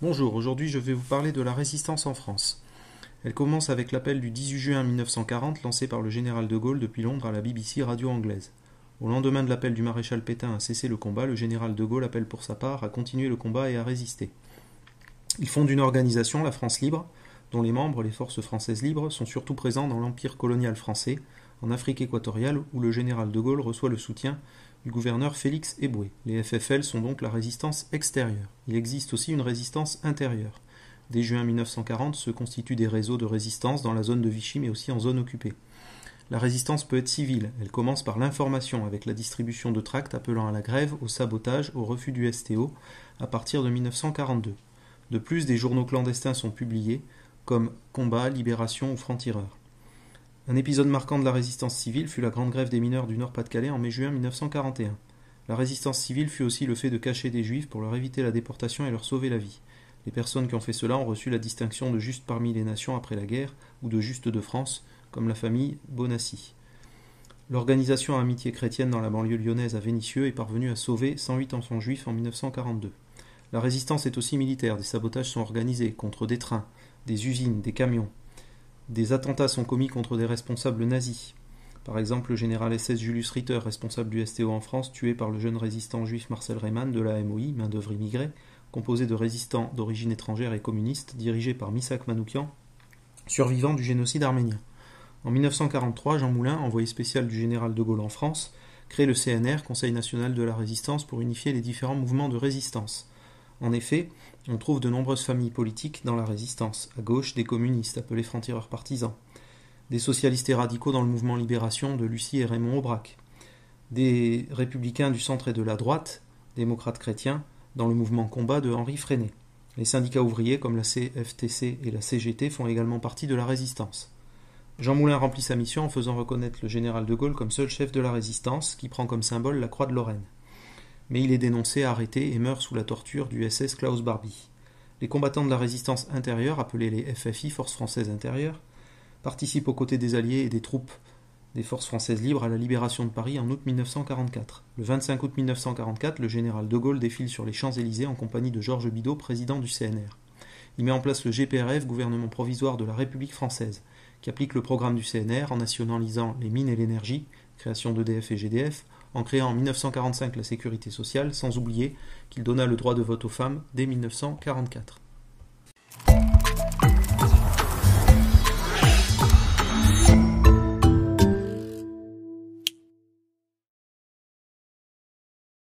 Bonjour, aujourd'hui je vais vous parler de la résistance en France. Elle commence avec l'appel du 18 juin 1940 lancé par le général de Gaulle depuis Londres à la BBC radio anglaise. Au lendemain de l'appel du maréchal Pétain à cesser le combat, le général de Gaulle appelle pour sa part à continuer le combat et à résister. Il fonde une organisation, la France Libre, dont les membres, les forces françaises libres, sont surtout présents dans l'empire colonial français, en Afrique équatoriale où le général de Gaulle reçoit le soutien du gouverneur Félix Éboué. Les FFL sont donc la résistance extérieure. Il existe aussi une résistance intérieure. Dès juin 1940 se constituent des réseaux de résistance dans la zone de Vichy mais aussi en zone occupée. La résistance peut être civile. Elle commence par l'information avec la distribution de tracts appelant à la grève, au sabotage, au refus du STO à partir de 1942. De plus, des journaux clandestins sont publiés comme Combat, Libération ou Franc-Tireur. Un épisode marquant de la résistance civile fut la grande grève des mineurs du Nord-Pas-de-Calais en mai-juin 1941. La résistance civile fut aussi le fait de cacher des juifs pour leur éviter la déportation et leur sauver la vie. Les personnes qui ont fait cela ont reçu la distinction de juste parmi les nations après la guerre ou de juste de France, comme la famille Bonassi. L'organisation Amitié chrétienne dans la banlieue lyonnaise à Vénissieux est parvenue à sauver 108 enfants juifs en 1942. La résistance est aussi militaire. Des sabotages sont organisés contre des trains, des usines, des camions. Des attentats sont commis contre des responsables nazis. Par exemple, le général SS Julius Ritter, responsable du STO en France, tué par le jeune résistant juif Marcel Reymann de la MOI, main-d'œuvre immigrée, composé de résistants d'origine étrangère et communistes, dirigé par Misak Manoukian, survivant du génocide arménien. En 1943, Jean Moulin, envoyé spécial du général de Gaulle en France, crée le CNR, Conseil national de la résistance, pour unifier les différents mouvements de résistance. En effet, on trouve de nombreuses familles politiques dans la résistance. À gauche, des communistes, appelés francs-tireurs partisans. Des socialistes et radicaux dans le mouvement Libération de Lucie et Raymond Aubrac. Des républicains du centre et de la droite, démocrates chrétiens, dans le mouvement Combat de Henri Freinet. Les syndicats ouvriers comme la CFTC et la CGT font également partie de la résistance. Jean Moulin remplit sa mission en faisant reconnaître le général de Gaulle comme seul chef de la résistance, qui prend comme symbole la croix de Lorraine. Mais il est dénoncé, arrêté et meurt sous la torture du SS Klaus Barbie. Les combattants de la résistance intérieure, appelés les FFI, Forces françaises intérieures, participent aux côtés des Alliés et des troupes des Forces françaises libres à la libération de Paris en août 1944. Le 25 août 1944, le général de Gaulle défile sur les Champs-Élysées en compagnie de Georges Bidault, président du CNR. Il met en place le GPRF, gouvernement provisoire de la République française, qui applique le programme du CNR en nationalisant les mines et l'énergie, création d'EDF et GDF, en créant en 1945 la sécurité sociale, sans oublier qu'il donna le droit de vote aux femmes dès 1944.